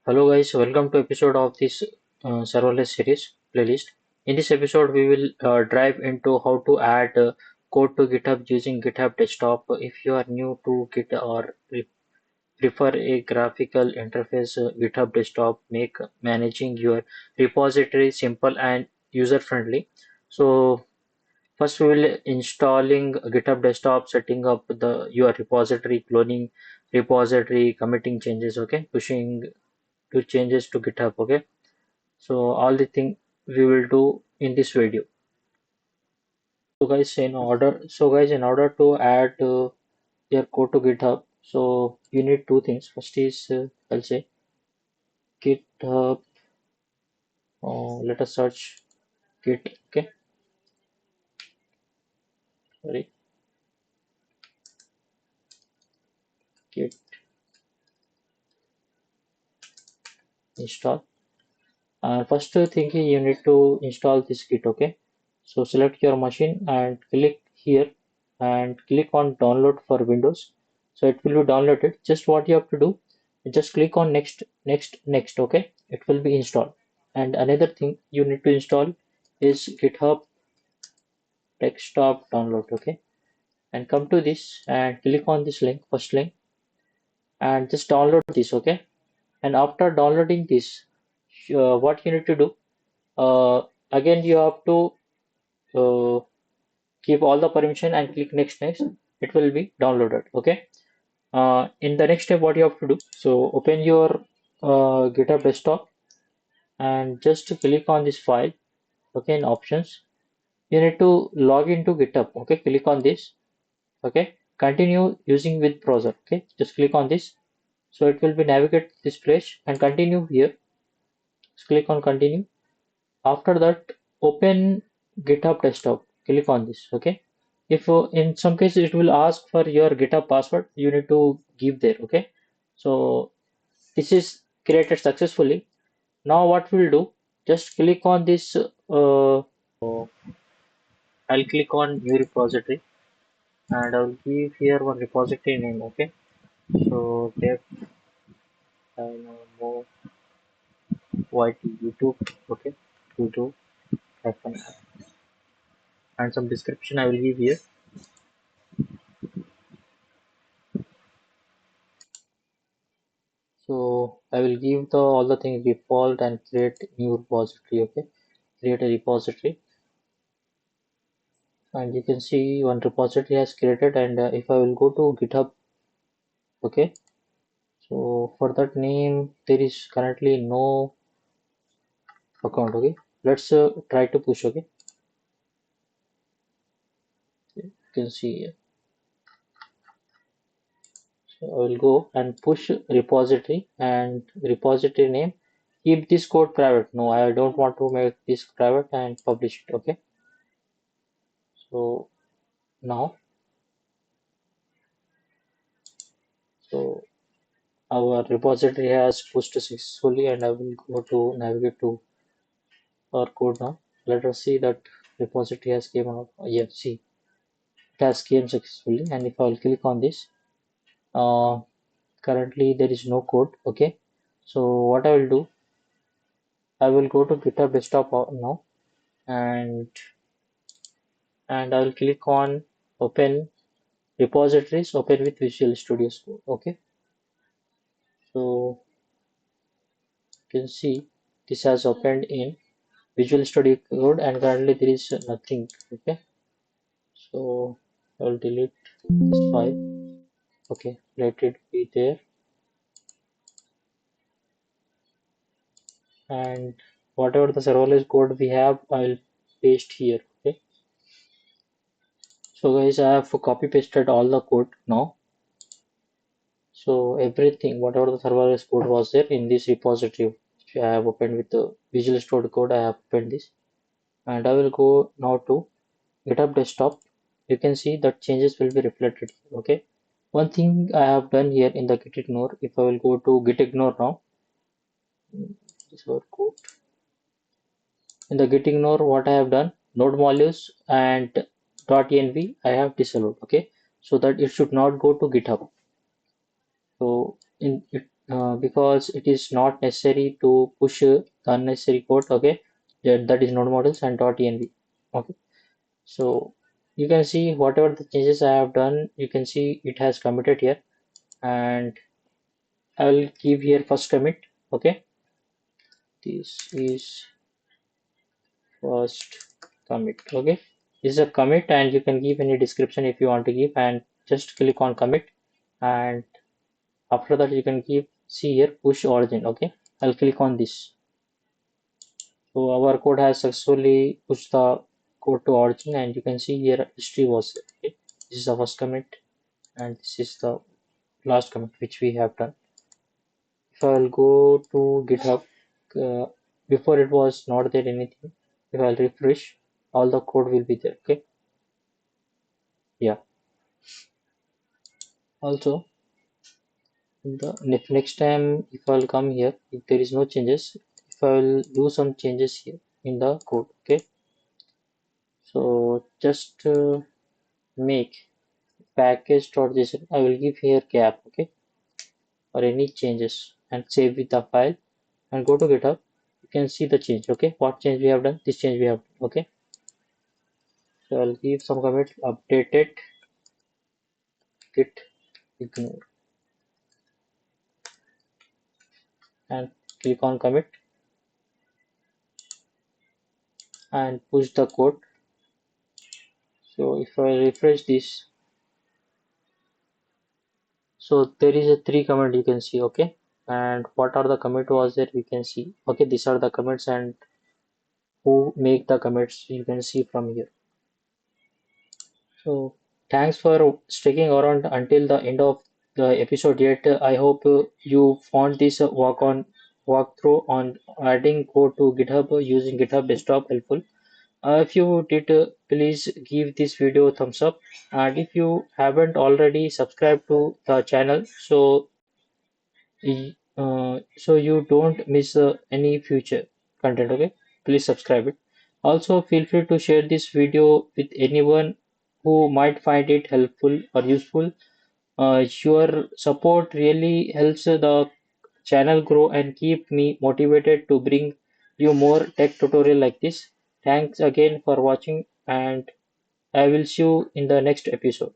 Hello guys, welcome to episode of this serverless series playlist. In this episode, we will dive into how to add code to GitHub using GitHub Desktop. If you are new to Git or prefer a graphical interface, GitHub Desktop make managing your repository simple and user friendly. So first, we will installing GitHub Desktop, setting up the your repository, cloning repository, committing changes, okay, pushing to changes to GitHub. Okay, so all the thing we will do in this video. So guys, in order to add your code to GitHub, so you need two things. First is I'll say GitHub. Let us search Git. Okay, sorry, Git install. First thing is you need to install this Git. Okay, so select your machine and click here and click on download for Windows. So it will be downloaded. Just what you have to do, just click on next, next, next. Okay, it will be installed. And another thing you need to install is GitHub Desktop download. Okay, and come to this and click on this link, first link, and just download this. Okay, and after downloading this, what you need to do, again you have to uh, keep all the permission and click next, next. It will be downloaded. Okay, in the next step what you have to do, so open your GitHub Desktop and just click on this file. Okay, in options you need to log into GitHub. Okay, click on this. Okay, continue using with browser. Okay, just click on this, so it will be navigate this place and continue here. Just click on continue. After that, open GitHub Desktop. Click on this. Okay, if in some cases it will ask for your GitHub password, you need to give there. Okay, so this is created successfully. Now what we'll do, just click on this. I'll click on new repository and I'll give here one repository name. Okay, so DevDynamoAk YouTube. Okay, YouTube hyphen and some description I will give here. So I will give the all the things default and create new repository. Okay, create a repository and you can see one repository has created. And if I will go to GitHub, okay, so for that name there is currently no account. Okay, let's try to push. Okay, you can see here. So I will go and push repository and repository name. Keep this code private. No, I don't want to make this private and publish it. Okay, so now, so our repository has pushed successfully, and I will go to navigate to our code now. Let us see that repository has came out. Yeah, see, it has came successfully. And if I will click on this, uh, currently there is no code. Okay, so what I will do, I will go to GitHub Desktop now, and I will click on open repositories, open with Visual Studio Code. Okay, so you can see this has opened in Visual Studio Code, and currently there is nothing. Okay, so I will delete this file. Okay, let it be there, and whatever the serverless code we have, I'll paste here. Okay, so guys, I have copy pasted all the code now. So everything, whatever the serverless code was there in this repository, which I have opened with the Visual Studio Code, I have opened this, and I will go now to GitHub Desktop. You can see that changes will be reflected here. Okay, one thing I have done here in the git ignore, if I will go to git ignore now, this is our code. In the git ignore, what I have done, node modules and .env I have disabled. Okay, so that it should not go to GitHub. So because it is not necessary to push the unnecessary code. Okay, that is node models and .env. Okay, so you can see whatever the changes I have done, you can see it has committed here, and I will give here first commit. Okay, this is first commit. Okay, this is a commit, and you can give any description if you want to give, and just click on commit, and after that you can give, see here, push origin. Okay, I'll click on this. So our code has successfully pushed the code to origin, and you can see here history was there. Okay, this is the first commit, and this is the last commit which we have done. If I will go to GitHub, uh, before it was not there anything. If I'll refresh, all the code will be there. Okay, yeah. Also, next time if I'll come here, if there is no changes, if I will do some changes here in the code. Okay, so just make package.json. I will give here gap. Okay, or any changes and save with the file and go to GitHub. You can see the change. Okay, what change we have done? This change we have done. Okay, so I'll give some commit updated git ignore and click on commit and push the code. So if I refresh this, so there is a three commit you can see. Okay, and what are the commit was there we can see. Okay, these are the commits and who make the commits you can see from here. So thanks for sticking around until the end of the episode yet. I hope you found this walkthrough on adding code to GitHub using GitHub Desktop helpful. If you did, please give this video a thumbs up. And if you haven't already subscribed to the channel, so you don't miss any future content. Okay, please subscribe it. Also, feel free to share this video with anyone who might find it helpful or useful. Your support really helps the channel grow and keep me motivated to bring you more tech tutorial like this. Thanks again for watching, and I will see you in the next episode.